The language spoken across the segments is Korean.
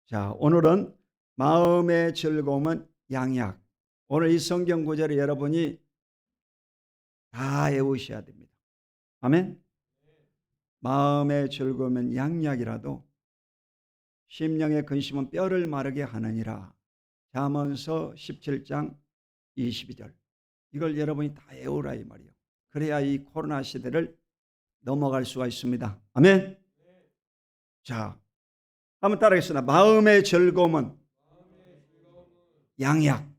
자, 오늘은 마음의 즐거움은 양약. 오늘 이 성경 구절을 여러분이 다 외우셔야 됩니다. 아멘. 마음의 즐거움은 양약이라도 심령의 근심은 뼈를 마르게 하느니라. 잠언서 17장 22절. 이걸 여러분이 다 외우라 이 말이요. 그래야 이 코로나 시대를 넘어갈 수가 있습니다. 아멘. 자, 한번 따라하겠습니다. 마음의 즐거움은 양약.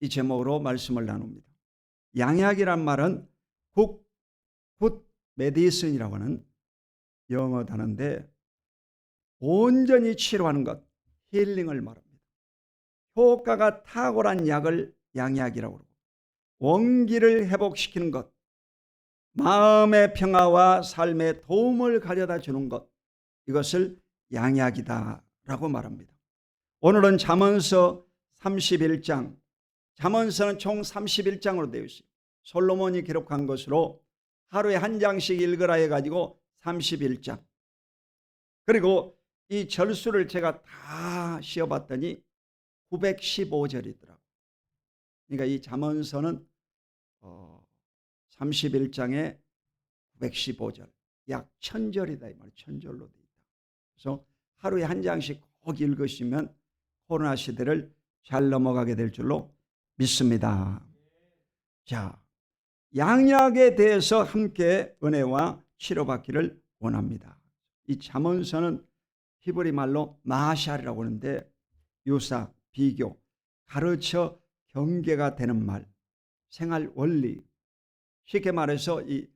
이 제목으로 말씀을 나눕니다. 양약이란 말은 굿 메디슨이라고 하는 영어 단어인데 온전히 치료하는 것, 힐링을 말합니다. 효과가 탁월한 약을 양약이라고 그러고 원기를 회복시키는 것, 마음의 평화와 삶의 도움을 가져다 주는 것, 이것을 양약이다라고 말합니다. 오늘은 잠언서 31장, 잠언서는 총 31장으로 되어 있어요. 솔로몬이 기록한 것으로 하루에 한 장씩 읽으라 해가지고 31장. 그리고 이 절수를 제가 다 씌어봤더니 915절이더라고요. 그러니까 이 잠언서는 31장에 915절, 약 1000절이다 이 말이에요. 1000절로 되어 있다. 그래서 하루에 한 장씩 꼭 읽으시면 코로나 시대를 잘 넘어가게 될 줄로 믿습니다. 자, 양약에 대해서 함께 은혜와 치료받기를 원합니다. 이 잠언서는 히브리 말로 마샬이라고 하는데 유사, 비교, 가르쳐 경계가 되는 말, 생활 원리. 쉽게 말해서 이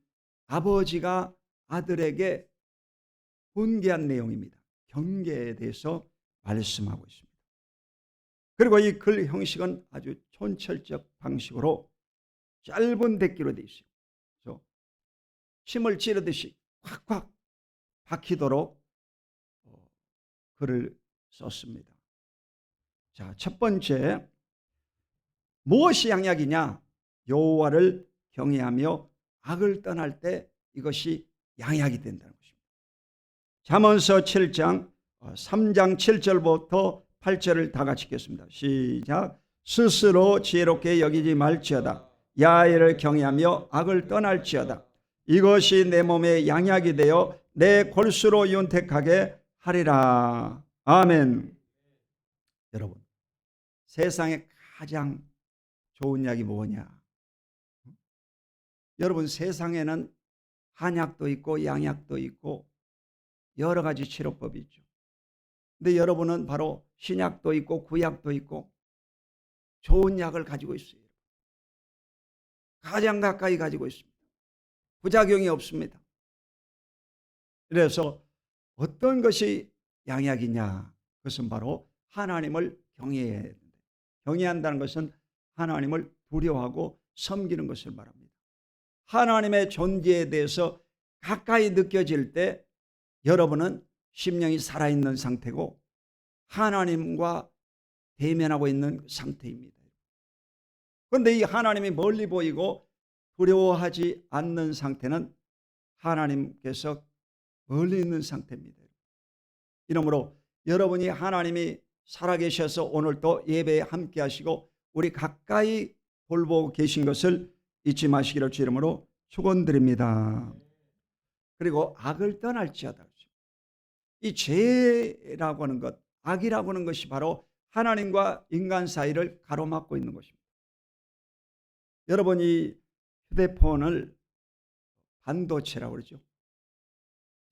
아버지가 아들에게 훈계한 내용입니다. 경계에 대해서 말씀하고 있습니다. 그리고 이 글 형식은 아주 촌철적 방식으로 짧은 댓기로 되어 있어요. 그래서 침을 찌르듯이 콱콱 박히도록 글을 썼습니다. 자, 첫 번째, 무엇이 양약이냐? 여호와를 경외하며 악을 떠날 때 이것이 양약이 된다는 것입니다. 잠언서 7장 3장 7절부터 8절을 다 같이 읽겠습니다. 시작. 스스로 지혜롭게 여기지 말지어다. 야훼를 경외하며 악을 떠날지어다. 이것이 내 몸에 양약이 되어 내 골수로 윤택하게 하리라. 아멘. 여러분, 세상에 가장 좋은 약이 뭐냐? 여러분, 세상에는 한약도 있고 양약도 있고 여러 가지 치료법이 있죠. 근데 여러분은 바로 신약도 있고 구약도 있고 좋은 약을 가지고 있어요. 가장 가까이 가지고 있습니다. 부작용이 없습니다. 그래서 어떤 것이 양약이냐? 그것은 바로 하나님을 경외해야 된다. 경외한다는 것은 하나님을 두려워하고 섬기는 것을 말합니다. 하나님의 존재에 대해서 가까이 느껴질 때 여러분은 심령이 살아있는 상태고 하나님과 대면하고 있는 상태입니다. 그런데 이 하나님이 멀리 보이고 두려워하지 않는 상태는 하나님께서 멀리 있는 상태입니다. 이러므로 여러분이 하나님이 살아계셔서 오늘도 예배에 함께 하시고 우리 가까이 돌보고 계신 것을 잊지 마시기를 주 이름으로 축원드립니다. 그리고 악을 떠날지어다. 이 죄라고 하는 것, 악이라고 하는 것이 바로 하나님과 인간 사이를 가로막고 있는 것입니다. 여러분이 휴대폰을 반도체라고 그러죠.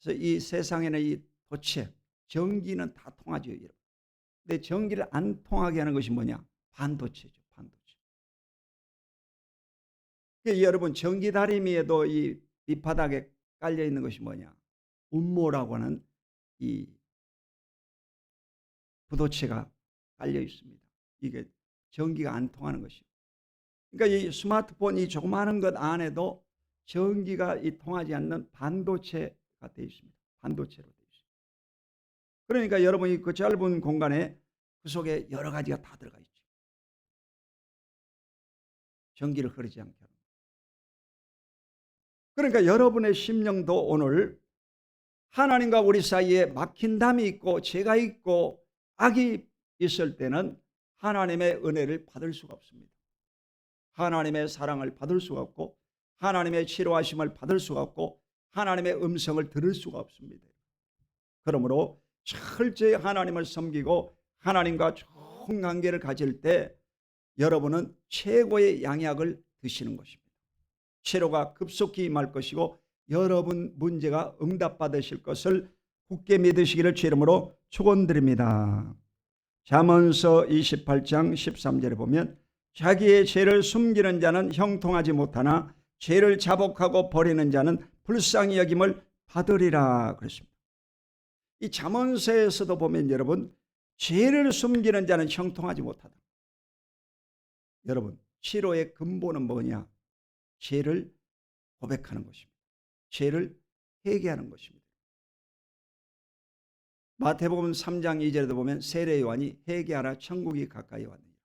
그래서 이 세상에는 이 도체, 전기는 다 통하죠. 근데 전기를 안 통하게 하는 것이 뭐냐? 반도체죠. 반도체. 여러분, 전기 다리미에도 이 밑바닥에 깔려 있는 것이 뭐냐? 운모라고 하는 이 부도체가 깔려 있습니다. 이게 전기가 안 통하는 것이에요. 그러니까 이 스마트폰 이 조그마한 것 안에도 전기가 통하지 않는 반도체가 되어 있습니다. 반도체로 되어 있습니다. 그러니까 여러분이 그 짧은 공간에 그 속에 여러 가지가 다 들어가 있죠. 전기를 흐르지 않게 합니다. 그러니까 여러분의 심령도 오늘 하나님과 우리 사이에 막힌 담이 있고 죄가 있고 악이 있을 때는 하나님의 은혜를 받을 수가 없습니다. 하나님의 사랑을 받을 수가 없고 하나님의 치료하심을 받을 수가 없고 하나님의 음성을 들을 수가 없습니다. 그러므로 철저히 하나님을 섬기고 하나님과 좋은 관계를 가질 때 여러분은 최고의 양약을 드시는 것입니다. 치료가 급속히 임할 것이고 여러분 문제가 응답받으실 것을 굳게 믿으시기를 주 이름으로 축원드립니다. 잠언서 28장 13절에 보면 자기의 죄를 숨기는 자는 형통하지 못하나 죄를 자복하고 버리는 자는 불쌍히 여김을 받으리라 그랬습니다. 이 잠언서에서도 보면 여러분 죄를 숨기는 자는 형통하지 못하다. 여러분 치료의 근본은 뭐냐? 죄를 고백하는 것입니다. 죄를 회개하는 것입니다. 마태복음 3장 2절에도 보면 세례 요한이 회개하라 천국이 가까이 왔느니라.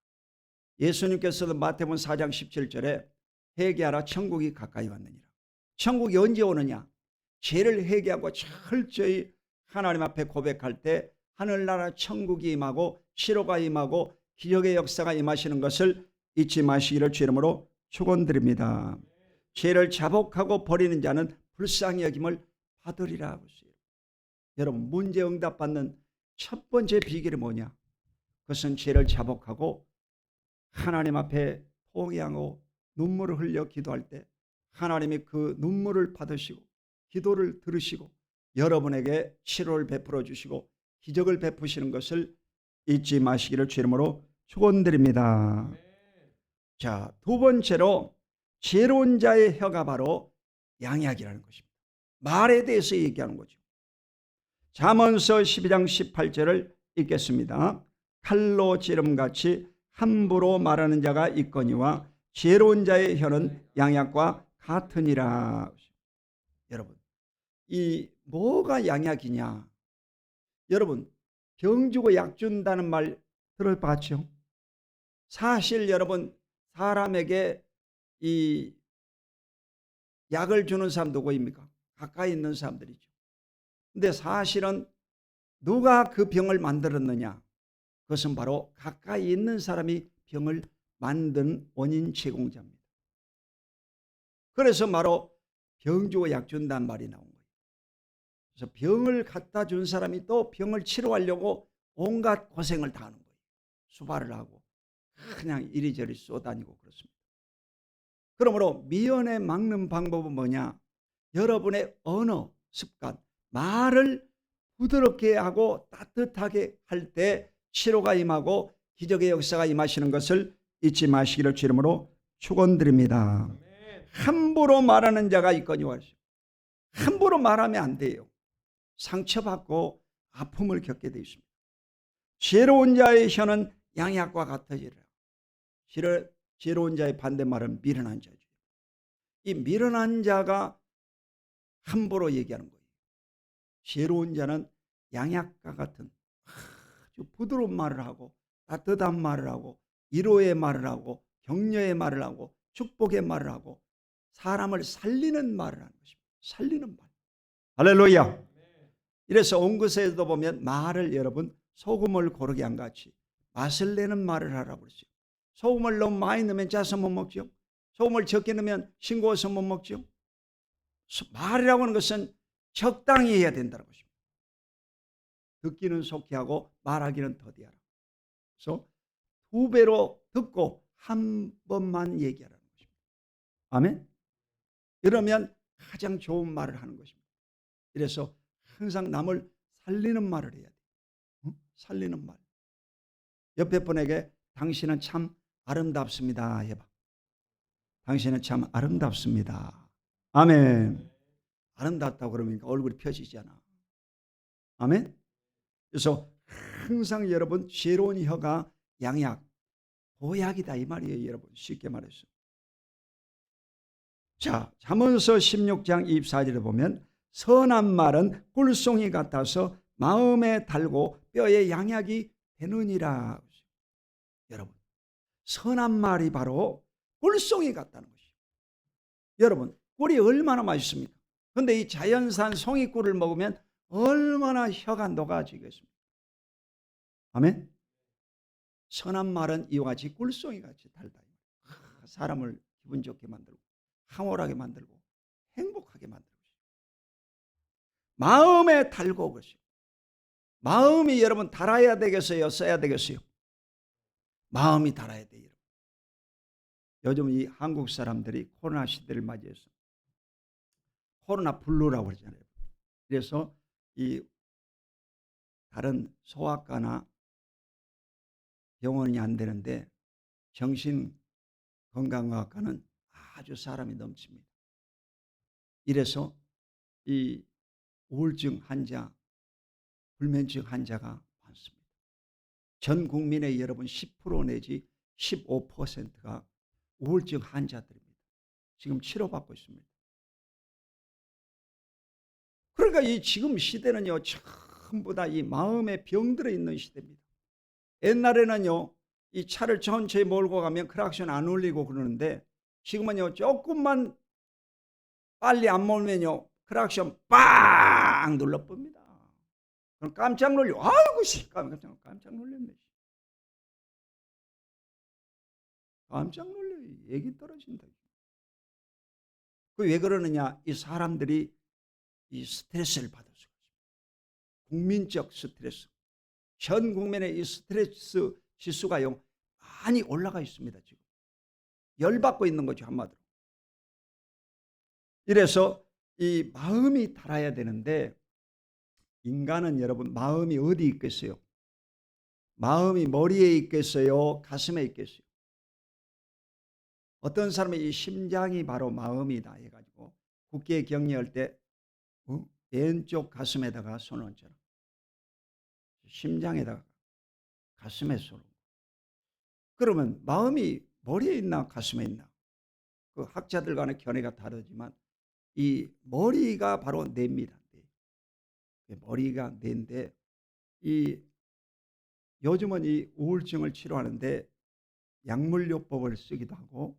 예수님께서도 마태복음 4장 17절에 회개하라 천국이 가까이 왔느니라. 천국이 언제 오느냐? 죄를 회개하고 철저히 하나님 앞에 고백할 때 하늘나라 천국이 임하고 치료가 임하고 기적의 역사가 임하시는 것을 잊지 마시기를 주 이름으로 축원드립니다. 죄를 자복하고 버리는 자는 불쌍히 여김을 받으리라. 여러분 문제 응답받는 첫 번째 비결이 뭐냐? 그것은 죄를 자복하고 하나님 앞에 통회하고 눈물을 흘려 기도할 때 하나님이 그 눈물을 받으시고 기도를 들으시고 여러분에게 치료를 베풀어 주시고 기적을 베푸시는 것을 잊지 마시기를 주 이름으로 축원드립니다. 자, 두 번째로 죄로운 자의 혀가 바로 양약이라는 것입니다. 말에 대해서 얘기하는 거죠. 잠언서 12장 18절을 읽겠습니다. 칼로 찌름같이 함부로 말하는 자가 있거니와 죄로운 자의 혀는 양약과 같으니라. 여러분 이 뭐가 양약이냐? 여러분 병 주고 약 준다는 말 들어봤죠? 사실 여러분 사람에게 이 약을 주는 사람 누구입니까? 가까이 있는 사람들이죠. 근데 사실은 누가 그 병을 만들었느냐? 그것은 바로 가까이 있는 사람이 병을 만든 원인 제공자입니다. 그래서 바로 병 주고 약 준다는 말이 나온 거예요. 그래서 병을 갖다 준 사람이 또 병을 치료하려고 온갖 고생을 다 하는 거예요. 수발을 하고 그냥 이리저리 쏘다니고 그렇습니다. 그러므로 미연에 막는 방법은 뭐냐? 여러분의 언어, 습관, 말을 부드럽게 하고 따뜻하게 할 때 치료가 임하고 기적의 역사가 임하시는 것을 잊지 마시기를 주 이름으로 축원드립니다. 함부로 말하는 자가 있거니와. 함부로 말하면 안 돼요. 상처받고 아픔을 겪게 되어 있습니다. 죄로운 자의 혀는 양약과 같으리라. 죄로운 자의 반대말은 미련한 자죠. 이 미련한 자가 함부로 얘기하는 거예요. 죄로운 자는 양약과 같은 아주 부드러운 말을 하고 따뜻한 말을 하고 위로의 말을 하고 격려의 말을 하고 축복의 말을 하고 사람을 살리는 말을 하는 것입니다. 살리는 말. 할렐루야. 이래서 온 것에도 보면 말을 여러분 소금을 고르게 한 같이 맛을 내는 말을 하라고 그러죠. 소금을 너무 많이 넣으면 짜서 못 먹죠. 소금을 적게 넣으면 싱거워서 못 먹죠. 말이라고 하는 것은 적당히 해야 된다는 것입니다. 듣기는 속히 하고 말하기는 더디하라. 그래서 두 배로 듣고 한 번만 얘기하라는 것입니다. 아멘. 그러면 가장 좋은 말을 하는 것입니다. 그래서 항상 남을 살리는 말을 해야 돼요. 살리는 말. 옆에 분에게 당신은 참 아름답습니다 해봐. 당신은 참 아름답습니다. 아멘. 아름답다고 그러니까 얼굴이 펴지잖아. 아멘. 그래서 항상 여러분 죄로운 혀가 양약, 보약이다 이 말이에요. 여러분 쉽게 말해서. 자, 잠언서 16장 24절에 보면 선한 말은 꿀송이 같아서 마음에 달고 뼈에 양약이 되느니라. 여러분 선한 말이 바로 꿀송이 같다는 것이죠. 여러분 꿀이 얼마나 맛있습니까? 그런데 이 자연산 송이꿀을 먹으면 얼마나 혀가 녹아지겠습니까? 아멘. 선한 말은 이와 같이 꿀송이 같이 달다. 사람을 기분 좋게 만들고 황홀하게 만들고 행복하게 만들고 마음에 달고 것이요. 마음이 여러분 달아야 되겠어요? 써야 되겠어요? 마음이 달아야 돼요. 요즘 이 한국 사람들이 코로나 시대를 맞이해서 코로나 블루라고 그러잖아요. 그래서 이 다른 소아과나 병원이 안 되는데 정신건강의학과는 아주 사람이 넘칩니다. 이래서 이 우울증 환자, 불면증 환자가 많습니다. 전 국민의 여러분 10% 내지 15%가 우울증 환자들입니다. 지금 치료받고 있습니다. 그러니까 이 지금 시대는요, 전부 다 이 마음에 병들어 있는 시대입니다. 옛날에는요, 이 차를 천천히 몰고 가면 크락션 안 울리고 그러는데 지금은요, 조금만 빨리 안 몰면요, 크락션 빵 눌러봅니다. 그럼 깜짝 놀려. 아이고, 깜짝 놀랐네. 깜짝 놀려. 얘기 떨어진다. 그 왜 그러느냐? 이 사람들이 이 스트레스를 받아서 국민적 스트레스. 전 국민의 이 스트레스 지수가요, 많이 올라가 있습니다. 지금 열받고 있는 거죠, 한마디로. 이래서 이 마음이 달아야 되는데 인간은 여러분 마음이 어디 있겠어요? 마음이 머리에 있겠어요? 가슴에 있겠어요? 어떤 사람은 이 심장이 바로 마음이다 해가지고 국기에 격려할 때 왼쪽 가슴에다가 손을 얹잖아. 심장에다가 가슴에 손을. 그러면 마음이 머리에 있나 가슴에 있나? 그 학자들 간의 견해가 다르지만 이 머리가 바로 뇌입니다. 머리가 뇌인데 이 요즘은 이 우울증을 치료하는데 약물요법을 쓰기도 하고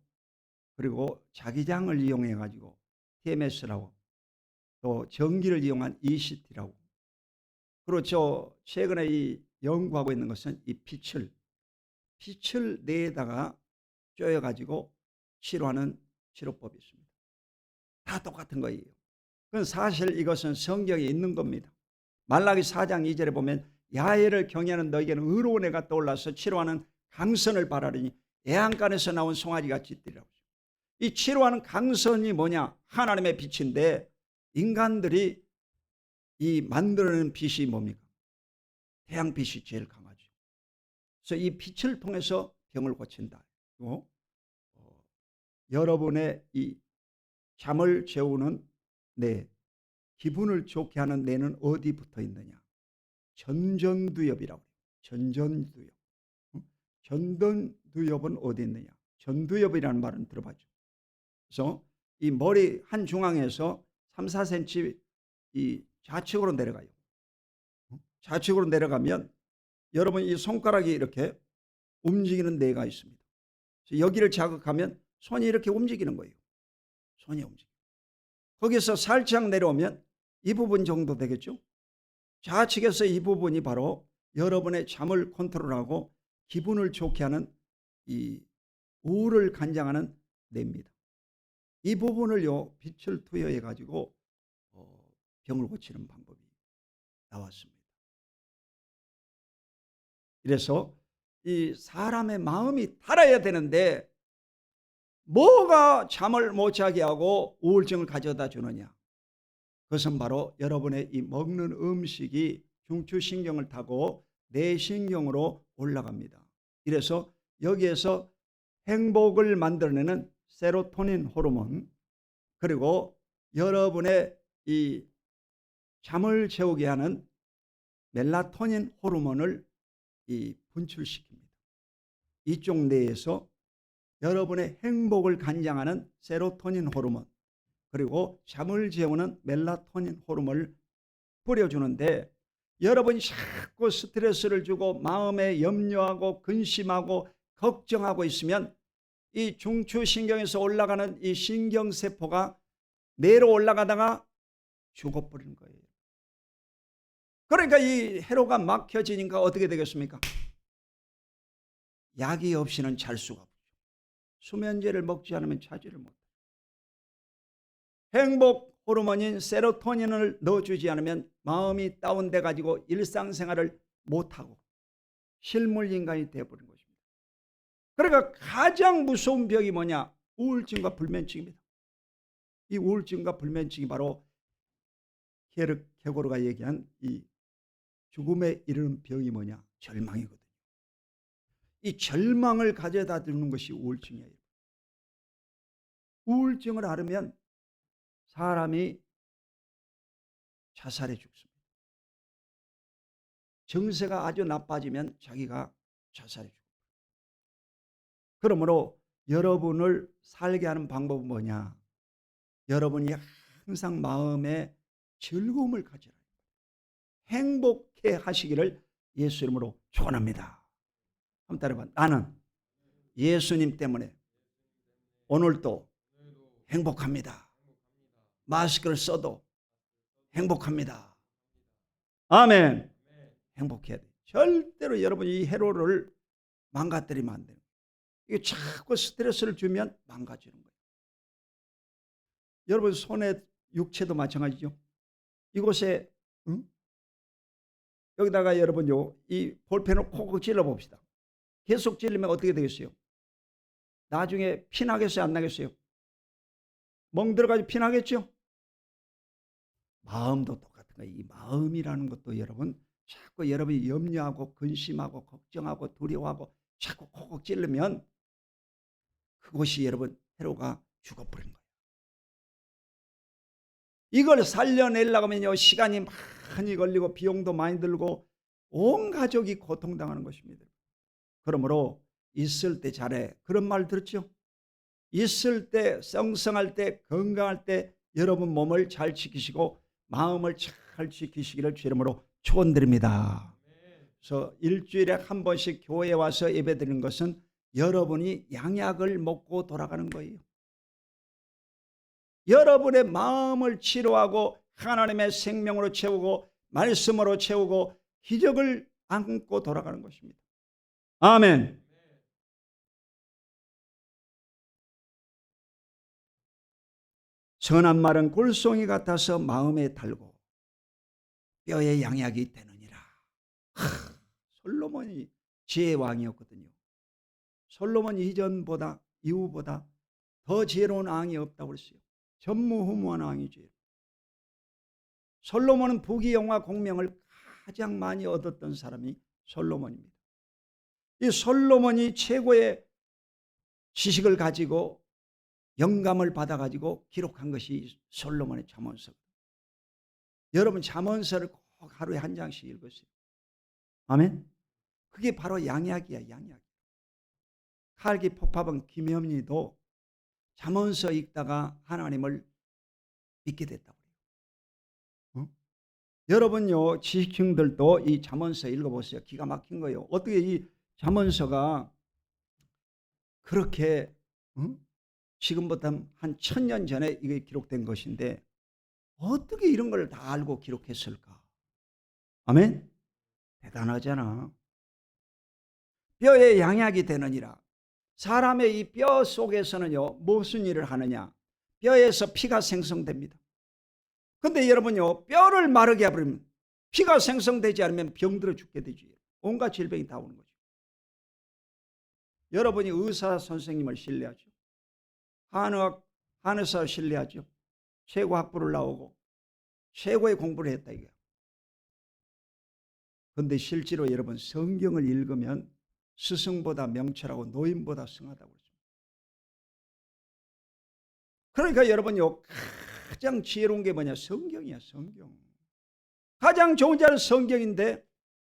그리고 자기장을 이용해 가지고 TMS라고 또 전기를 이용한 ECT라고 그렇죠. 최근에 이 연구하고 있는 것은 이 빛을 뇌에다가 쪼여 가지고 치료하는 치료법이 있습니다. 다 똑같은 거예요. 그건 사실 이것은 성경에 있는 겁니다. 말라기 4장 2절에 보면 야훼를 경외하는 너에게는 의로운 애가 떠올라서 치료하는 강선을 바라리니 애안간에서 나온 송아지같이 뛰리라고. 이 치료하는 강선이 뭐냐? 하나님의 빛인데 인간들이 이 만들어내는 빛이 뭡니까? 태양빛이 제일 강하죠. 그래서 이 빛을 통해서 병을 고친다. 여러분의 이 잠을 재우는 뇌, 기분을 좋게 하는 뇌는 어디 붙어 있느냐? 전전두엽이라고 해요. 전전두엽. 전전두엽은 어디 있느냐? 전두엽이라는 말은 들어봤죠. 그래서 이 머리 한 중앙에서 3, 4cm 이 좌측으로 내려가요. 좌측으로 내려가면 여러분 이 손가락이 이렇게 움직이는 뇌가 있습니다. 그래서 여기를 자극하면 손이 이렇게 움직이는 거예요. 손이 움직여요. 거기서 살짝 내려오면 이 부분 정도 되겠죠. 좌측에서 이 부분이 바로 여러분의 잠을 컨트롤하고 기분을 좋게 하는 이 우울을 간장하는 뇌입니다. 이 부분을요 빛을 투여해 가지고 병을 고치는 방법이 나왔습니다. 그래서 이 사람의 마음이 달아야 되는데 뭐가 잠을 못 자게 하고 우울증을 가져다 주느냐? 그것은 바로 여러분의 이 먹는 음식이 중추신경을 타고 뇌신경으로 올라갑니다. 이래서 여기에서 행복을 만들어내는 세로토닌 호르몬 그리고 여러분의 이 잠을 재우게 하는 멜라토닌 호르몬을 이 분출시킵니다. 이쪽 뇌에서 여러분의 행복을 간장하는 세로토닌 호르몬 그리고 잠을 재우는 멜라토닌 호르몬을 뿌려주는데 여러분이 자꾸 스트레스를 주고 마음에 염려하고 근심하고 걱정하고 있으면 이 중추신경에서 올라가는 이 신경세포가 뇌로 올라가다가 죽어버리는 거예요. 그러니까 이 회로가 막혀지니까 어떻게 되겠습니까? 약이 없이는 잘 수가 없죠. 수면제를 먹지 않으면 자지를 못해요. 행복 호르몬인 세로토닌을 넣어주지 않으면 마음이 다운돼 가지고 일상생활을 못하고 실물 인간이 되어버린 것입니다. 그러니까 가장 무서운 병이 뭐냐? 우울증과 불면증입니다. 이 우울증과 불면증이 바로 케고르가 얘기한 이 죽음에 이르는 병이 뭐냐? 절망이거든요. 이 절망을 가져다 주는 것이 우울증이에요. 우울증을 앓으면 사람이 자살해 죽습니다. 정세가 아주 나빠지면 자기가 자살해 죽습니다. 그러므로 여러분을 살게 하는 방법은 뭐냐? 여러분이 항상 마음에 즐거움을 가지라. 행복해 하시기를 예수 이름으로 축원합니다. 한번 따라봐. 나는 예수님 때문에 오늘도 행복합니다. 마스크를 써도 행복합니다. 아멘. 행복해야 돼. 절대로 여러분이 이 회로를 망가뜨리면 안 돼요. 이게 자꾸 스트레스를 주면 망가지는 거예요. 여러분 손의 육체도 마찬가지죠. 이곳에 여기다가 여러분요 이 볼펜을 콕콕 찔러 봅시다. 계속 찔리면 어떻게 되겠어요? 나중에 피 나겠어요? 안 나겠어요? 멍 들어가지고 피 나겠죠? 마음도 똑같은 거예요. 이 마음이라는 것도 여러분 자꾸 여러분이 염려하고 근심하고 걱정하고 두려워하고 자꾸 콕콕 찔르면 그것이 여러분 회로가 죽어버린 거예요. 이걸 살려내려고 하면요 시간이 많이 걸리고 비용도 많이 들고 온 가족이 고통당하는 것입니다. 그러므로 있을 때 잘해. 그런 말 들었죠? 있을 때 성성할 때 건강할 때 여러분 몸을 잘 지키시고 마음을 잘 지키시기를 주 이름으로 축원드립니다. 그래서 일주일에 한 번씩 교회에 와서 예배드리는 것은 여러분이 양약을 먹고 돌아가는 거예요. 여러분의 마음을 치료하고 하나님의 생명으로 채우고 말씀으로 채우고 기적을 안고 돌아가는 것입니다. 아멘. 선한 말은 골송이 같아서 마음에 달고 뼈에 양약이 되느니라. 솔로몬이 지혜의 왕이었거든요. 솔로몬이 이전보다 이후보다 더 지혜로운 왕이 없다고 그랬어요. 전무후무한 왕이지. 솔로몬은 부귀영화 공명을 가장 많이 얻었던 사람이 솔로몬입니다. 이 솔로몬이 최고의 지식을 가지고 영감을 받아가지고 기록한 것이 솔로몬의 잠언서. 여러분 잠언서를 꼭 하루에 한 장씩 읽으세요. 아멘. 그게 바로 양약이야, 양약. 칼기 폭파본 김현희도 잠언서 읽다가 하나님을 믿게 됐다고 그래요. 여러분요 지식층들도 이 잠언서 읽어보세요. 기가 막힌 거예요. 어떻게 이 잠언서가 그렇게 지금부터 한 1000년 전에 이게 기록된 것인데 어떻게 이런 걸 다 알고 기록했을까? 아멘? 대단하잖아. 뼈에 양약이 되느니라. 사람의 이 뼈 속에서는요 무슨 일을 하느냐? 뼈에서 피가 생성됩니다. 근데 여러분요 뼈를 마르게 해버리면 피가 생성되지 않으면 병들어 죽게 되지. 온갖 질병이 다 오는 거죠. 여러분이 의사 선생님을 신뢰하죠. 한의사 신뢰하죠. 최고 학부를 나오고 최고의 공부를 했다 이게. 그런데 실제로 여러분 성경을 읽으면 스승보다 명철하고 노인보다 승하다고 그러죠. 그러니까 여러분요 가장 지혜로운 게 뭐냐? 성경이야, 성경. 가장 좋은 자는 성경인데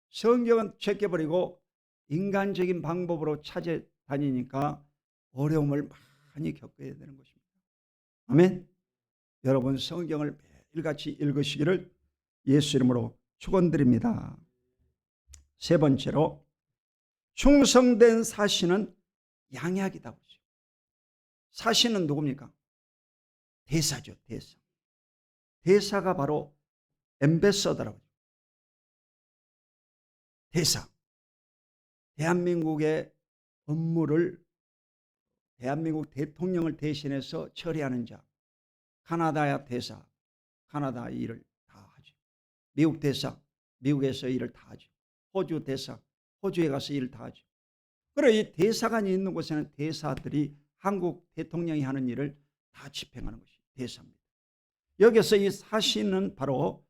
성경은 제껴버리고 인간적인 방법으로 찾아다니니까 어려움을 많이 겪어야 되는 것입니다. 아멘. 여러분 성경을 매일같이 읽으시기를 예수 이름으로 축원드립니다. 세 번째로 충성된 사신은 양약이다. 사신은 누굽니까? 대사죠, 대사. 대사가 바로 엠베서더라고요. 대사. 대한민국의 업무를 대한민국 대통령을 대신해서 처리하는 자. 카나다야 대사, 카나다 일을 다 하죠. 미국 대사, 미국에서 일을 다 하죠. 호주 대사, 호주에 가서 일을 다 하죠. 그리고 이 대사관이 있는 곳에는 대사들이 한국 대통령이 하는 일을 다 집행하는 것이 대사입니다. 여기서 이 사신은 바로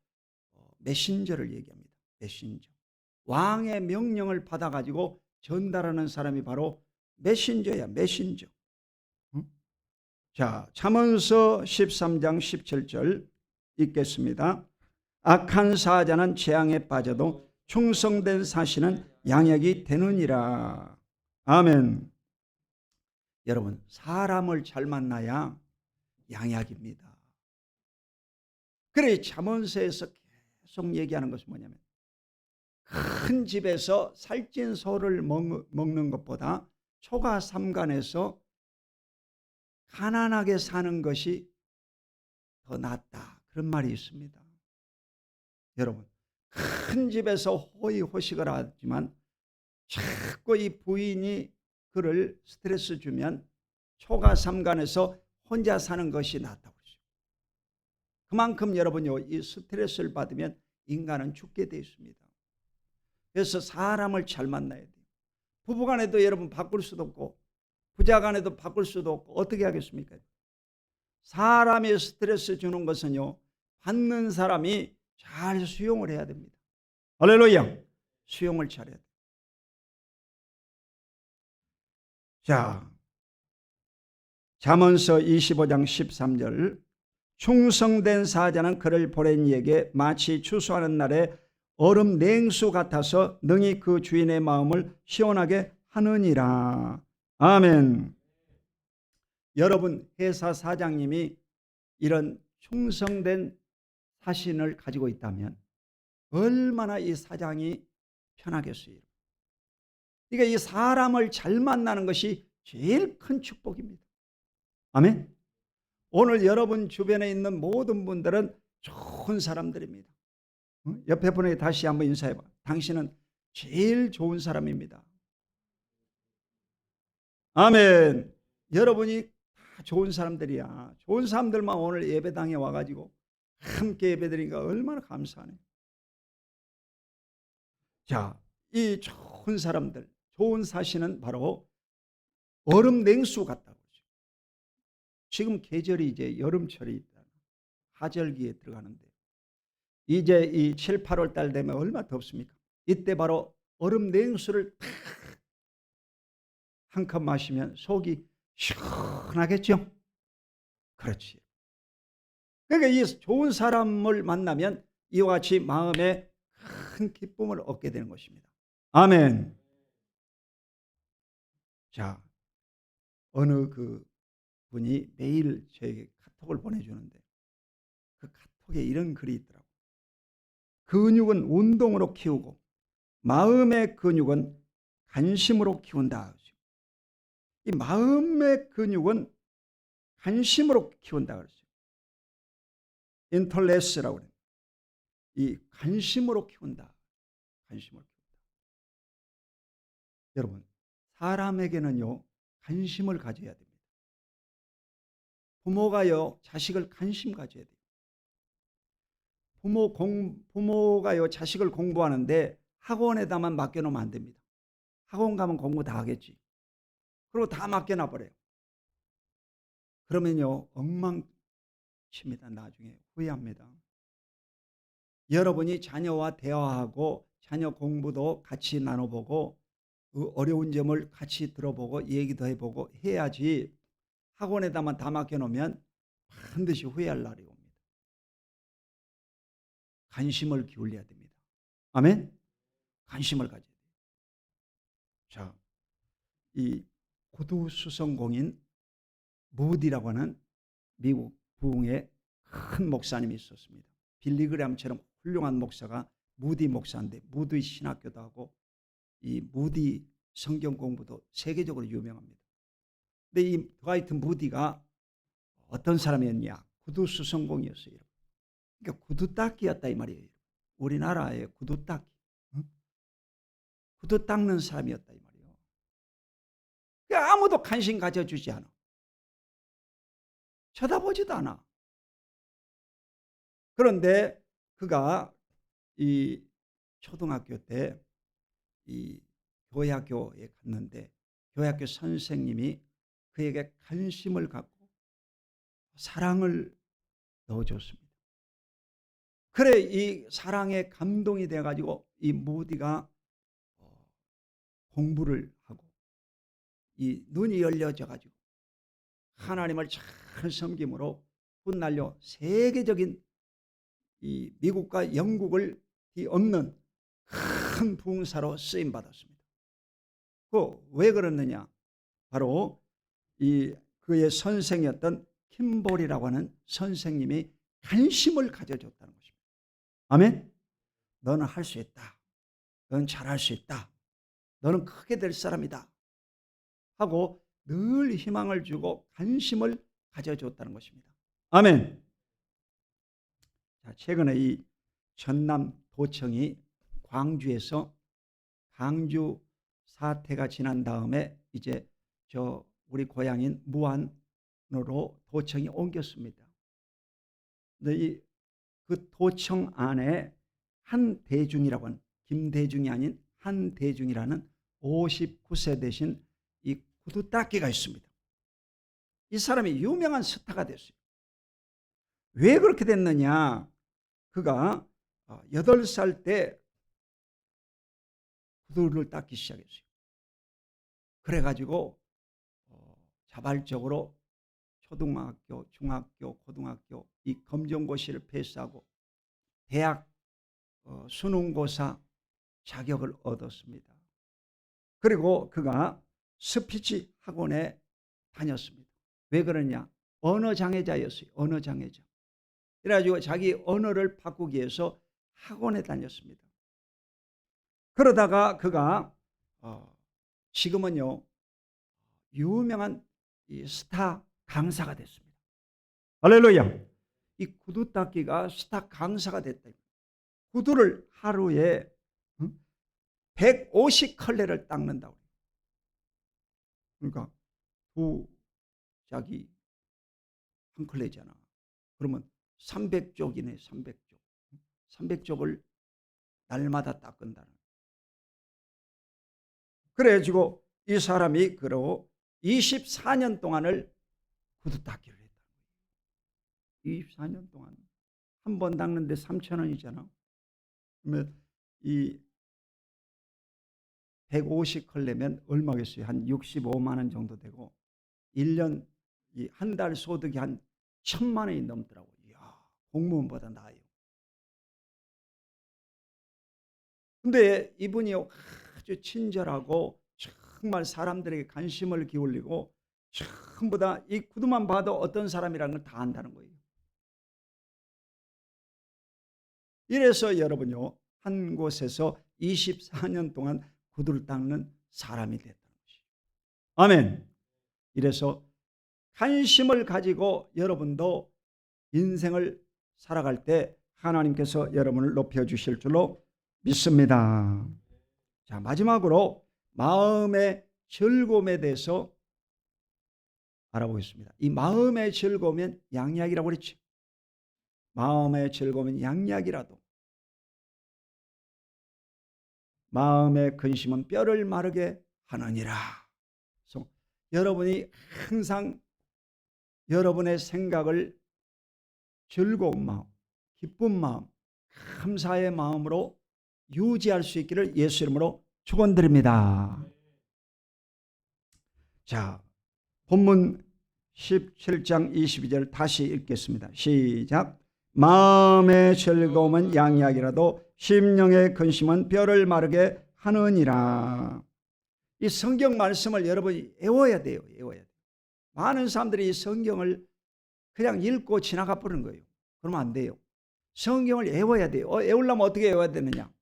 메신저를 얘기합니다. 메신저. 왕의 명령을 받아가지고 전달하는 사람이 바로 메신저야. 메신저. 자, 잠언서 13장 17절 읽겠습니다. 악한 사자는 재앙에 빠져도 충성된 사신은 양역이 되느니라. 아멘. 여러분, 사람을 잘 만나야 양약입니다. 그래, 잠언서에서 계속 얘기하는 것은 뭐냐면, 큰 집에서 살찐 소를 먹는 것보다 초가 삼간에서 가난하게 사는 것이 더 낫다, 그런 말이 있습니다. 여러분, 큰 집에서 호의호식을 하지만 자꾸 이 부인이 그를 스트레스 주면 초가 삼간에서 혼자 사는 것이 낫다고 그러죠. 그만큼 여러분요, 이 스트레스를 받으면 인간은 죽게 되어 있습니다. 그래서 사람을 잘 만나야 돼요. 부부간에도 여러분 바꿀 수도 없고 부자간에도 바꿀 수도 없고 어떻게 하겠습니까? 사람이 스트레스 주는 것은요, 받는 사람이 잘 수용을 해야 됩니다. 할렐루야. 수용을 잘해야 돼요. 자, 잠언서 25장 13절. 충성된 사자는 그를 보낸 이에게 마치 추수하는 날에 얼음 냉수 같아서 능히 그 주인의 마음을 시원하게 하느니라. 아멘. 여러분, 회사 사장님이 이런 충성된 사신을 가지고 있다면 얼마나 이 사장이 편하겠어요. 그러니까 이 사람을 잘 만나는 것이 제일 큰 축복입니다. 아멘. 오늘 여러분 주변에 있는 모든 분들은 좋은 사람들입니다. 옆에 분에게 다시 한번 인사해봐. 당신은 제일 좋은 사람입니다. 아멘. 여러분이 다 좋은 사람들이야. 좋은 사람들만 오늘 예배당에 와가지고 함께 예배드리니까 얼마나 감사하네. 자, 이 좋은 사람들, 좋은 사신은 바로 얼음 냉수 같다고 그러죠. 지금 계절이 이제 여름철이 있다. 하절기에 들어가는데 이제 이 7, 8월 달 되면 얼마나 덥습니까? 이때 바로 얼음 냉수를 한 컵 마시면 속이 시원하겠죠? 그렇지. 그러니까 이 좋은 사람을 만나면 이와 같이 마음에 큰 기쁨을 얻게 되는 것입니다. 아멘. 자, 어느 그 분이 매일 저에게 카톡을 보내주는데 그 카톡에 이런 글이 있더라고요. 근육은 운동으로 키우고 마음의 근육은 관심으로 키운다. 이 마음의 근육은 관심으로 키운다 그러죠. 인터레스라고 그래요. 이 관심으로 키운다. 관심으로 키운다. 여러분, 사람에게는요, 관심을 가져야 됩니다. 부모가요, 자식을 관심 가져야 돼요. 부모가요, 자식을 공부하는데 학원에다만 맡겨놓으면 안 됩니다. 학원 가면 공부 다 하겠지. 그리고 다 맡겨놔버려요. 그러면요, 엉망칩니다. 나중에 후회합니다. 여러분이 자녀와 대화하고 자녀 공부도 같이 나눠보고 그 어려운 점을 같이 들어보고 얘기도 해보고 해야지 학원에다만 다 맡겨놓으면 반드시 후회할 날이 옵니다. 관심을 기울여야 됩니다. 아멘? 관심을 가져야 돼요. 자, 이 구두수성공인 무디라고 하는 미국 부흥의 큰 목사님이 있었습니다. 빌리그램처럼 훌륭한 목사가 무디 목사인데 무디 신학교도 하고 이 무디 성경 공부도 세계적으로 유명합니다. 근데 이 드와이트 무디가 어떤 사람이었냐? 구두수성공이었어요. 그러니까 구두닦이였다 이 말이에요. 우리나라의 구두닦이. 구두 닦는 사람이었다 이 말이에요. 아무도 관심 가져주지 않아. 쳐다보지도 않아. 그런데 그가 이 초등학교 때 이 교회학교에 갔는데 교회학교 선생님이 그에게 관심을 갖고 사랑을 넣어줬습니다. 그래 이 사랑에 감동이 돼가지고 이 무디가 공부를 하고 이 눈이 열려져 가지고 하나님을 잘 섬김으로 훗날려 세계적인 이 미국과 영국을 뒤엎는 큰 부흥사로 쓰임 받았습니다. 그 왜 그랬느냐? 바로 이 그의 선생이었던 킴볼이라고 하는 선생님이 관심을 가져줬다는 것입니다. 아멘. 너는 할 수 있다. 너는 잘할 수 있다. 너는 크게 될 사람이다. 하고 늘 희망을 주고 관심을 가져줬다는 것입니다. 아멘. 자, 최근에 이 전남 도청이 광주에서 강주 사태가 지난 다음에 이제 우리 고향인 무안으로 도청이 옮겼습니다. 근데 그 도청 안에 한대중이라고 하는, 김대중이 아닌 한대중이라는 59세 되신 이 구두 닦기가 있습니다. 이 사람이 유명한 스타가 됐어요. 왜 그렇게 됐느냐? 그가 8살 때 구두를 닦기 시작했어요. 그래가지고 자발적으로 초등학교, 중학교, 고등학교 이 검정고시를 패스하고 대학 수능고사 자격을 얻었습니다. 그리고 그가 스피치 학원에 다녔습니다. 왜 그러냐? 언어 장애자였어요. 언어 장애자. 그래가지고 자기 언어를 바꾸기 위해서 학원에 다녔습니다. 그러다가 그가 지금은요 유명한 이 스타 강사가 됐습니다. 할렐루야. 이 구두 닦기가 스타 강사가 됐다. 구두를 하루에 150컬레를 닦는다고. 그러니까 두 짝이 한 컬레잖아. 그러면 300쪽이네. 300쪽. 300쪽을 날마다 닦는다는. 그래가지고 이 사람이 그러고 24년 동안을 구두 닦기를 했다. 24년 동안 한 번 닦는데 3,000원이잖아. 그러면 이 150컬레면 얼마겠어요? 한 65만 원 정도 되고 1년 한 달 소득이 한 1,000만 원이 넘더라고요. 이야, 공무원보다 나아요. 근데 이분이 아주 친절하고 정말 사람들에게 관심을 기울이고 전부 다 이 구두만 봐도 어떤 사람이라는 걸 다 안다는 거예요. 이래서 여러분요 한 곳에서 24년 동안 구두를 닦는 사람이 됐다는 것이죠. 아멘. 이래서 관심을 가지고 여러분도 인생을 살아갈 때 하나님께서 여러분을 높여주실 줄로 믿습니다. 자, 마지막으로 마음의 즐거움에 대해서 알아보겠습니다. 이 마음의 즐거움은 양약이라고 그랬죠. 마음의 즐거움은 양약이라도 마음의 근심은 뼈를 마르게 하느니라. 그래서 여러분이 항상 여러분의 생각을 즐거운 마음, 기쁜 마음, 감사의 마음으로 유지할 수 있기를 예수 이름으로 축원드립니다. 자, 본문 17장 22절 다시 읽겠습니다. 시작. 마음의 즐거움은 양약이라도 심령의 근심은 뼈를 마르게 하느니라. 이 성경 말씀을 여러분이 외워야 돼요. 외워야 돼요. 많은 사람들이 이 성경을 그냥 읽고 지나가 버리는 거예요. 그러면 안 돼요. 성경을 외워야 돼요. 외우려면 어떻게 외워야 되느냐?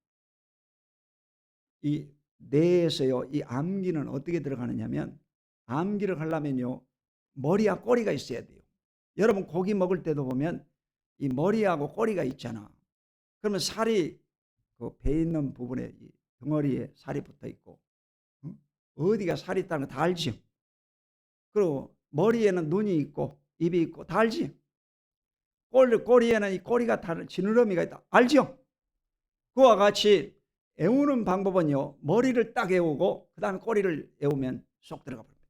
이 뇌에서요, 이 암기는 어떻게 들어가느냐면, 암기를 하려면요, 머리와 꼬리가 있어야 돼요. 여러분 고기 먹을 때도 보면 이 머리하고 꼬리가 있잖아. 그러면 살이 그 배 있는 부분에 덩어리에 살이 붙어 있고, 어디가 살이 있다는 거 다 알지요. 그리고 머리에는 눈이 있고 입이 있고 다 알지. 꼬리에는 이 꼬리가 다른 지느러미가 있다 알지요. 그와 같이 애우는 방법은요, 머리를 딱 애우고 그 다음에 꼬리를 애우면 쏙 들어가 버립니다.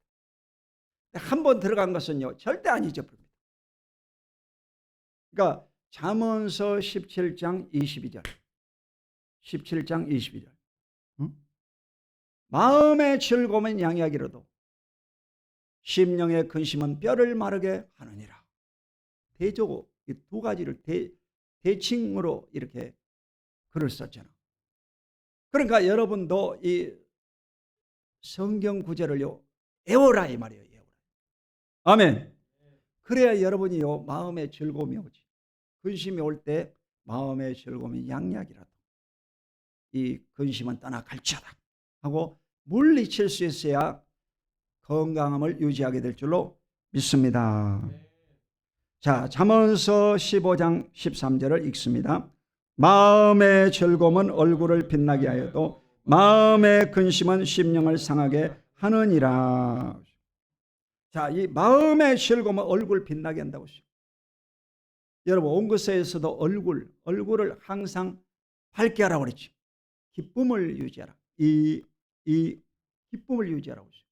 한 번 들어간 것은요 절대 안 잊어버립니다. 그러니까 잠언서 17장 22절 17장 22절 마음의 즐거움은 양약이라도 심령의 근심은 뼈를 마르게 하느니라. 대조고 이 두 가지를 대칭으로 이렇게 글을 썼잖아. 그러니까 여러분도 이 성경 구절을요 애워라 이 말이에요. 애워라. 아멘. 그래야 여러분이요 마음의 즐거움이 오지. 근심이 올 때 마음의 즐거움이 양약이라도 이 근심은 떠나갈지어다 하고 물리칠 수 있어야 건강함을 유지하게 될 줄로 믿습니다. 자, 잠언서 15장 13절을 읽습니다. 마음의 즐거움은 얼굴을 빛나게 하여도 마음의 근심은 심령을 상하게 하느니라. 자, 이 마음의 즐거움은 얼굴 빛나게 한다고 했어요. 여러분 온것에서도 얼굴을 항상 밝게 하라고 그랬죠. 기쁨을 유지하라. 이 기쁨을 유지하라고 했어요.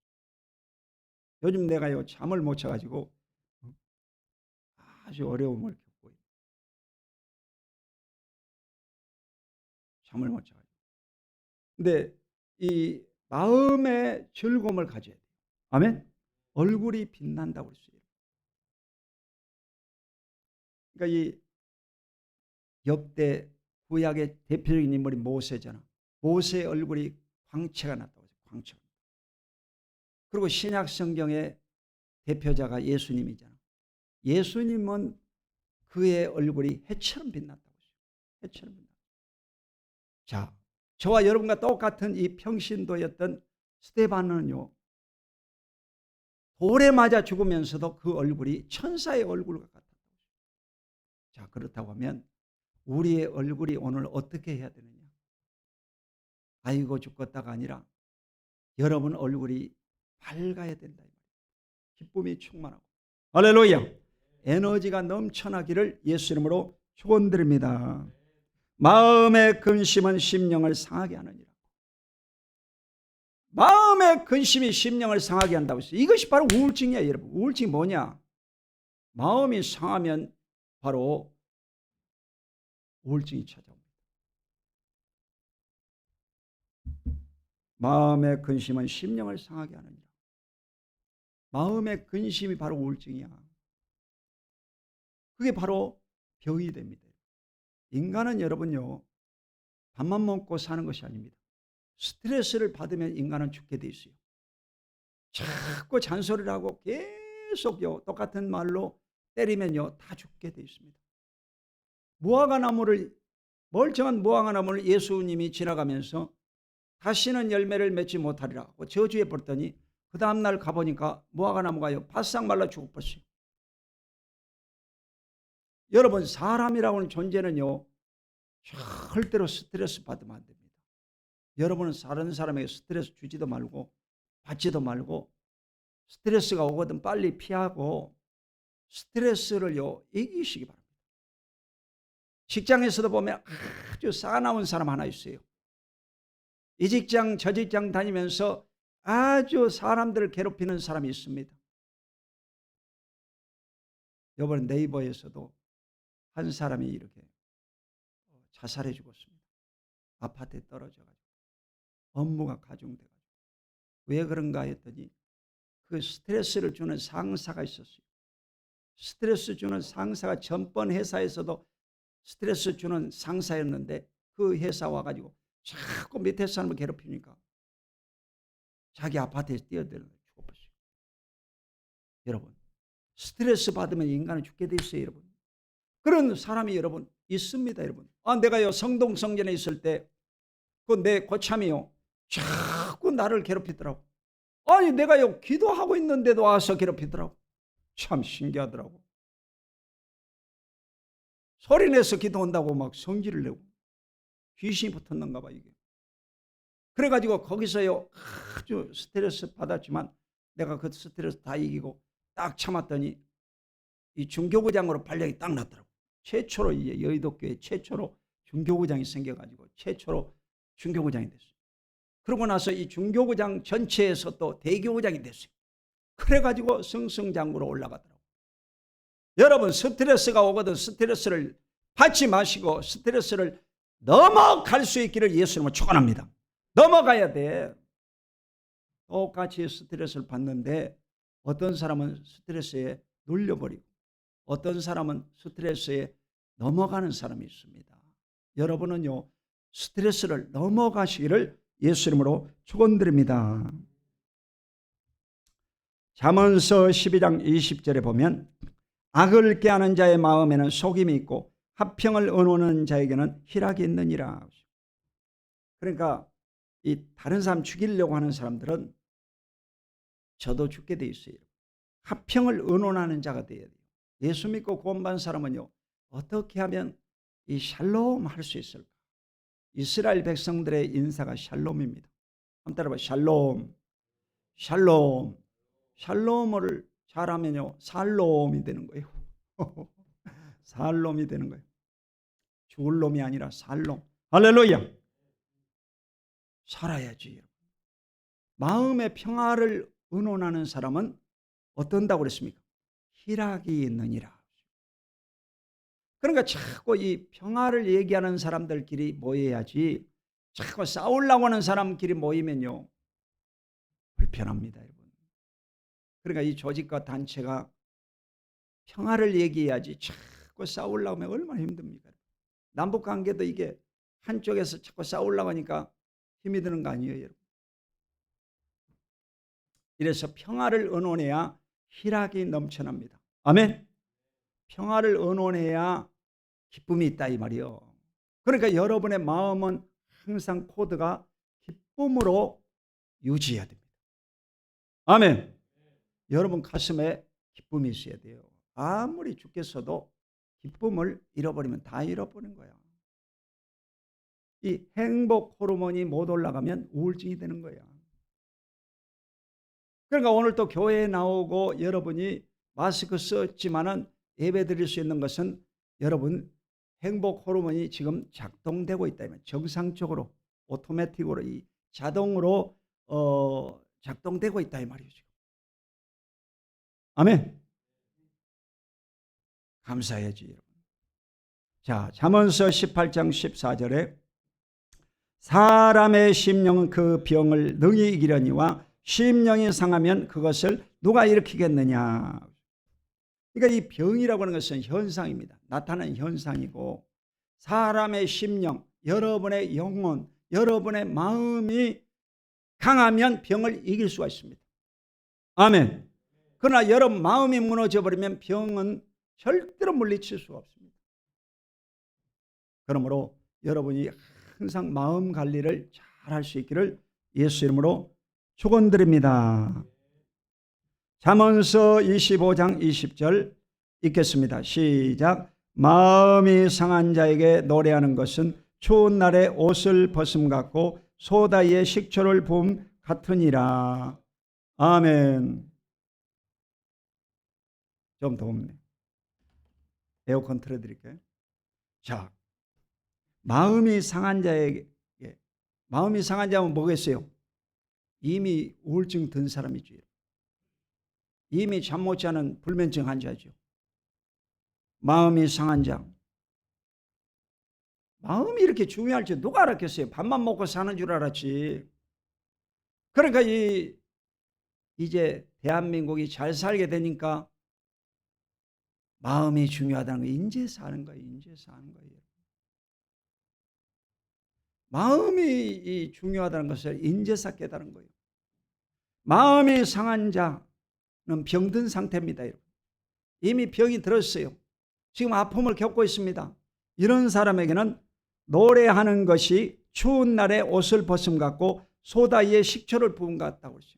요즘 내가요 잠을 못 자가지고 아주 어려움을 겪고 있어요. 잠을 못 자가지고. 근데 이 마음의 즐거움을 가져야 돼요. 아멘. 얼굴이 빛난다고 했어요. 그러니까 이 역대 구약의 대표적인 인물이 모세잖아. 모세의 얼굴이 광채가 났다고 했어요. 광채가. 그리고 신약 성경의 대표자가 예수님이잖아. 예수님은 그의 얼굴이 해처럼 빛났다고 했어요. 해처럼 빛났다. 자, 저와 여러분과 똑같은 이 평신도였던 스데반은요 돌에 맞아 죽으면서도 그 얼굴이 천사의 얼굴과 같았다고. 자, 그렇다고 하면 우리의 얼굴이 오늘 어떻게 해야 되느냐? 아이고 죽겠다가 아니라 여러분 얼굴이 밝아야 된다. 기쁨이 충만하고 할렐루야. 에너지가 넘쳐나기를 예수 이름으로 축원드립니다. 마음의 근심은 심령을 상하게 하느니라. 마음의 근심이 심령을 상하게 한다고 했어요. 이것이 바로 우울증이야 여러분. 우울증이 뭐냐? 마음이 상하면 바로 우울증이 찾아옵니다. 마음의 근심은 심령을 상하게 하느니라. 마음의 근심이 바로 우울증이야. 그게 바로 병이 됩니다. 인간은 여러분요 밥만 먹고 사는 것이 아닙니다. 스트레스를 받으면 인간은 죽게 돼 있어요. 자꾸 잔소리를 하고 계속요 똑같은 말로 때리면요 다 죽게 돼 있습니다. 멀쩡한 무화과나무를 예수님이 지나가면서 다시는 열매를 맺지 못하리라 하고 저주해 버렸더니 그 다음날 가보니까 무화과나무가요 바싹 말라 죽어버렸어요. 여러분 사람이라고 하는 존재는요 절대로 스트레스 받으면 안 됩니다. 여러분은 다른 사람에게 스트레스 주지도 말고 받지도 말고 스트레스가 오거든 빨리 피하고 스트레스를요 이기시기 바랍니다. 직장에서도 보면 아주 싸나운 사람 하나 있어요. 이 직장 저 직장 다니면서 아주 사람들을 괴롭히는 사람이 있습니다. 이번에 네이버에서도 한 사람이 이렇게 자살해 죽었습니다. 아파트에 떨어져가지고 업무가 가중돼가지고 왜 그런가 했더니 그 스트레스를 주는 상사가 있었어요. 스트레스 주는 상사가 전번 회사에서도 스트레스 주는 상사였는데 그 회사 와가지고 자꾸 밑에 사람을 괴롭히니까 자기 아파트에서 뛰어들어 죽어버렸어요. 여러분 스트레스 받으면 인간은 죽게 돼 있어요. 여러분 그런 사람이 여러분 있습니다. 여러분 내가요 성동성전에 있을 때 그 내 고참이요 자꾸 나를 괴롭히더라고. 아니 내가요 기도하고 있는데도 와서 괴롭히더라고. 참 신기하더라고. 소리내서 기도한다고 막 성질을 내고 귀신이 붙었는가 봐 이게. 그래가지고 거기서요 아주 스트레스 받았지만 내가 그 스트레스 다 이기고 딱 참았더니 이 중교구장으로 발령이 딱 났더라고. 최초로 이제 여의도교회 최초로 중교구장이 생겨가지고 최초로 중교구장이 됐어요. 그러고 나서 이 중교구장 전체에서 또 대교구장이 됐어요. 그래가지고 승승장구로 올라가더라고. 여러분 스트레스가 오거든 스트레스를 받지 마시고 스트레스를 넘어갈 수 있기를 예수님은 축원합니다. 넘어가야 돼. 똑같이 스트레스를 받는데 어떤 사람은 스트레스에 눌려버리고 어떤 사람은 스트레스에 넘어가는 사람이 있습니다. 여러분은요 스트레스를 넘어가시기를 예수 이름으로 축원드립니다. 잠언서 12장 20절에 보면 악을 꾀하는 자의 마음에는 속임이 있고 화평을 의논하는 자에게는 희락이 있느니라. 그러니까 이 다른 사람 죽이려고 하는 사람들은 저도 죽게 돼 있어요. 화평을 의논하는 자가 돼야 돼요. 예수 믿고 구원받은 사람은요 어떻게 하면 이 샬롬 할 수 있을까? 이스라엘 백성들의 인사가 샬롬입니다. 한번 따라봐. 샬롬, 샬롬. 샬롬을 잘하면요 살롬이 되는 거예요. 살롬이 되는 거예요. 죽을 놈이 아니라 살롬. 할렐루야. 살아야지. 마음의 평화를 의논하는 사람은 어떤다고 그랬습니까? 희락이 있느니라. 그러니까 자꾸 이 평화를 얘기하는 사람들끼리 모여야지 자꾸 싸우려고 하는 사람끼리 모이면요 불편합니다, 여러분. 그러니까 이 조직과 단체가 평화를 얘기해야지 자꾸 싸우려고 하면 얼마나 힘듭니까? 남북관계도 이게 한쪽에서 자꾸 싸우려고 하니까 힘이 드는 거 아니에요, 여러분? 이래서 평화를 의논해야 희락이 넘쳐납니다. 아멘. 평화를 의논해야 기쁨이 있다 이 말이요. 그러니까 여러분의 마음은 항상 코드가 기쁨으로 유지해야 됩니다. 아멘. 여러분 가슴에 기쁨이 있어야 돼요. 아무리 죽겠어도 기쁨을 잃어버리면 다 잃어버린 거야. 이 행복 호르몬이 못 올라가면 우울증이 되는 거야. 그러니까 오늘 또 교회에 나오고 여러분이 마스크 썼지만은 예배 드릴 수 있는 것은 여러분 행복 호르몬이 지금 작동되고 있다. 정상적으로 오토매틱으로 이 자동으로 작동되고 있다 이 말이죠. 아멘. 감사해야지 여러분. 자, 잠언서 18장 14절에 사람의 심령은 그 병을 능히 이기려니와 심령이 상하면 그것을 누가 일으키겠느냐. 그러니까 이 병이라고 하는 것은 현상입니다. 나타나는 현상이고 사람의 심령, 여러분의 영혼, 여러분의 마음이 강하면 병을 이길 수가 있습니다. 아멘. 그러나 여러분 마음이 무너져 버리면 병은 절대로 물리칠 수가 없습니다. 그러므로 여러분이 항상 마음 관리를 잘 할 수 있기를 예수 이름으로 축원드립니다. 잠언서 25장 20절 읽겠습니다. 시작. 마음이 상한 자에게 노래하는 것은 추운 날에 옷을 벗음 같고 소다에 식초를 부음 같으니라. 아멘. 좀 더웁네. 에어컨 틀어드릴게요. 자, 마음이 상한 자에게, 마음이 상한 자면 뭐겠어요? 이미 우울증 든 사람이죠. 이미 잠 못 자는 불면증 환자죠. 마음이 상한 자. 마음이 이렇게 중요할 줄 누가 알았겠어요? 밥만 먹고 사는 줄 알았지. 그러니까 이제 대한민국이 잘 살게 되니까 마음이 중요하다는 거 인제 사는 거예요. 인제 사는 거예요. 마음이 중요하다는 것을 인제사 깨달은 거예요. 마음이 상한 자는 병든 상태입니다. 이미 병이 들었어요. 지금 아픔을 겪고 있습니다. 이런 사람에게는 노래하는 것이 추운 날에 옷을 벗음 같고 소다 위에 식초를 부은 것 같다고 그러죠.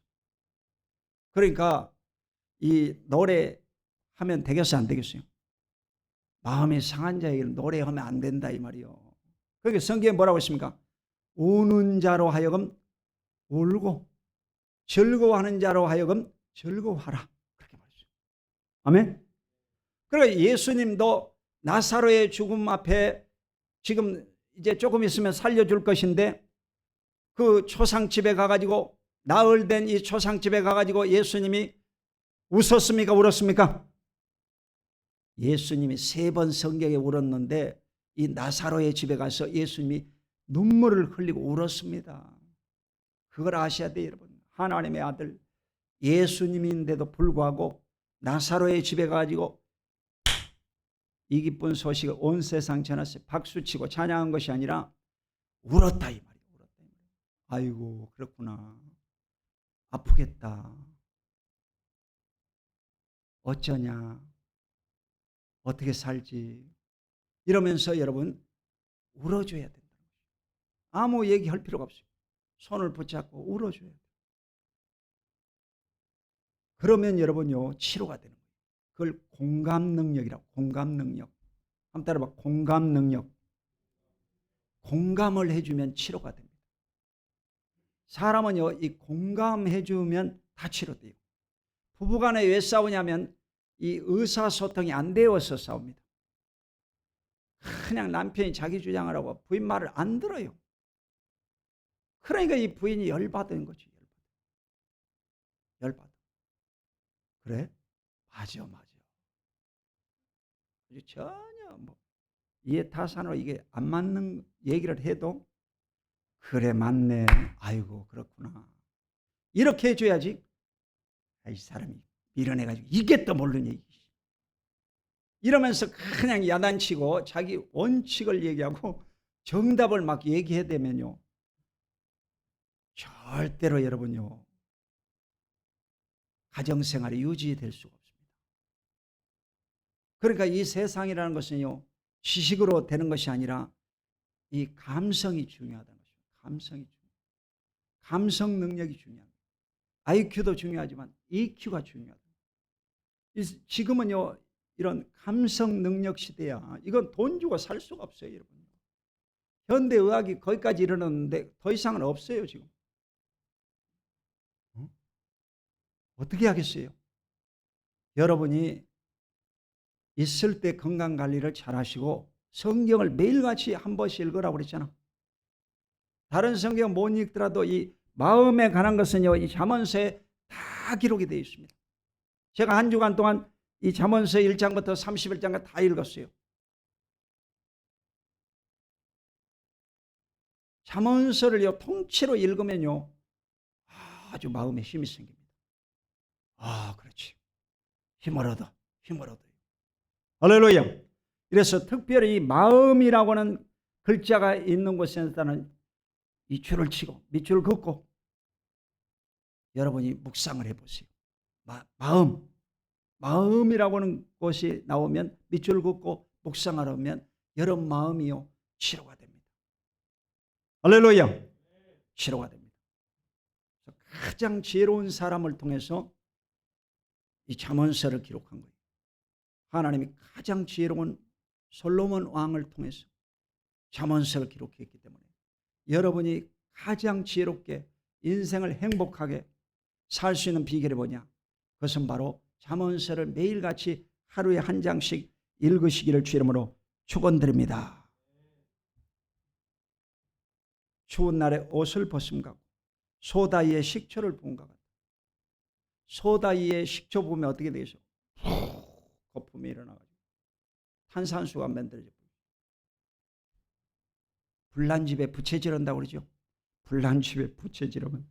그러니까 이 노래하면 되겠어요, 안 되겠어요? 마음이 상한 자에게는 노래하면 안 된다 이 말이요. 그러니까 성경에 뭐라고 했습니까? 우는 자로 하여금 울고 즐거워하는 자로 하여금 즐거워하라. 그렇게 말했어요. 아멘. 그러니까 예수님도 나사로의 죽음 앞에 지금 이제 조금 있으면 살려줄 것인데 그 초상집에 가가지고 나흘 된 이 초상집에 가가지고 예수님이 웃었습니까? 울었습니까? 예수님이 3번 성경에 울었는데 이 나사로의 집에 가서 예수님이 눈물을 흘리고 울었습니다. 그걸 아셔야 돼요, 여러분. 하나님의 아들 예수님인데도 불구하고 나사로의 집에 가가지고 이 기쁜 소식을 온 세상 전했어요. 박수치고 찬양한 것이 아니라 울었다 이 말이에요. 울었다 이 말이에요. 아이고 그렇구나. 아프겠다. 어쩌냐. 어떻게 살지. 이러면서 여러분 울어줘야 된다. 아무 얘기할 필요가 없어요. 손을 붙잡고 울어줘야 돼요. 그러면 여러분요 치료가 되는 거예요. 그걸 공감 능력이라고. 공감 능력. 한번 따라봐. 공감 능력. 공감을 해주면 치료가 됩니다. 사람은요 이 공감해주면 다 치료돼요. 부부간에 왜 싸우냐면 이 의사소통이 안 되어서 싸웁니다. 그냥 남편이 자기 주장을 하고 부인 말을 안 들어요. 그러니까 이 부인이 열받은 거지. 열받아. 그래? 맞아. 전혀 뭐 이해타산으로 이게 안 맞는 얘기를 해도 그래 맞네. 아이고 그렇구나. 이렇게 해줘야지. 이 사람이 밀어내가지고 이게 또 모르는 얘기. 이러면서 그냥 야단치고 자기 원칙을 얘기하고 정답을 막 얘기해야 되면요. 절대로 여러분요. 가정생활이 유지될 수가 없습니다. 그러니까 이 세상이라는 것은요. 지식으로 되는 것이 아니라 이 감성이 중요하다는 것이죠. 감성이 중요해요. 감성 능력이 중요합니다. IQ도 중요하지만 EQ가 중요하다. 지금은요. 이런 감성 능력 시대야. 이건 돈 주고 살 수가 없어요. 여러분. 현대의학이 거기까지 이르렀는데 더 이상은 없어요. 지금. 어떻게 하겠어요? 여러분이 있을 때 건강관리를 잘 하시고 성경을 매일같이 한 번씩 읽으라고 그랬잖아. 다른 성경 못 읽더라도 이 마음에 관한 것은요. 이 잠언서에 다 기록이 되어 있습니다. 제가 한 주간 동안 이 잠언서 1장부터 31장까지 다 읽었어요. 잠언서를요 통째로 읽으면요 아주 마음에 힘이 생깁니다. 아 그렇지. 힘을 얻어. 할렐루야. 그래서 특별히 이 마음이라고는 글자가 있는 곳에서는 이 줄을 치고 밑줄을 긋고 여러분이 묵상을 해보세요. 마음이라고 하는 것이 나오면 밑줄을 긋고 묵상하려면 여러분 마음이요 치료가 됩니다. 할렐루야. 치료가 됩니다. 가장 지혜로운 사람을 통해서 이 잠언서를 기록한 거예요. 하나님이 가장 지혜로운 솔로몬 왕을 통해서 잠언서를 기록했기 때문에 여러분이 가장 지혜롭게 인생을 행복하게 살 수 있는 비결이 뭐냐? 그것은 바로 잠언서를 매일같이 하루에 한 장씩 읽으시기를 주 이름으로 축원드립니다. 추운 날에 옷을 벗음 같고 소다이에 식초를 부은 것 같다. 소다이에 식초 부으면 어떻게 되겠어? 거품이 일어나가지고 탄산수가 만들어져. 불난 집에 부채질한다고 그러죠. 불난 집에 부채질하면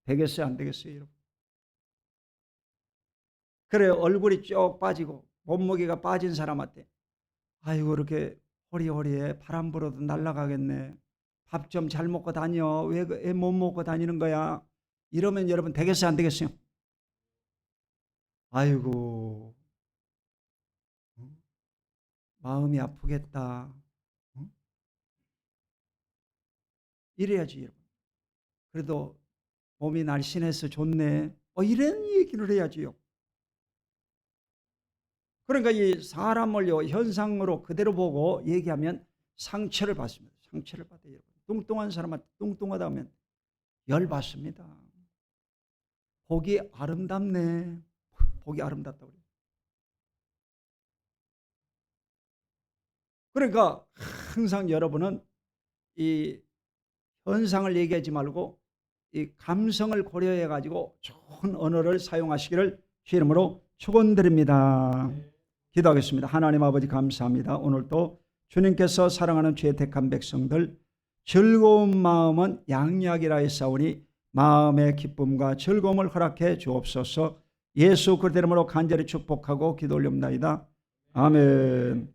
되겠어요? 안 되겠어요? 여러분? 그래 얼굴이 쭉 빠지고 몸무게가 빠진 사람한테 아이고 이렇게 호리호리해. 바람 불어도 날아가겠네. 밥 좀 잘 먹고 다녀. 왜 못 먹고 다니는 거야? 이러면 여러분 되겠어요? 안 되겠어요? 아이고 마음이 아프겠다. 이래야지 여러분. 그래도 몸이 날씬해서 좋네. 이런 얘기를 해야지요. 그러니까 이 사람을요 현상으로 그대로 보고 얘기하면 상처를 받습니다. 상처를 받아요. 여러분. 뚱뚱한 사람한테 뚱뚱하다 하면 열받습니다. 복이 아름답네. 복이 아름답다고 그래요. 그러니까 항상 여러분은 이 현상을 얘기하지 말고 이 감성을 고려해 가지고 좋은 언어를 사용하시기를 주의 이름으로 축원드립니다. 기도하겠습니다. 하나님 아버지 감사합니다. 오늘도 주님께서 사랑하는 주의 택한 백성들 즐거운 마음은 양약이라 했사오니 마음의 기쁨과 즐거움을 허락해 주옵소서. 예수 그리스도 이름으로 간절히 축복하고 기도 올립니다. 아멘.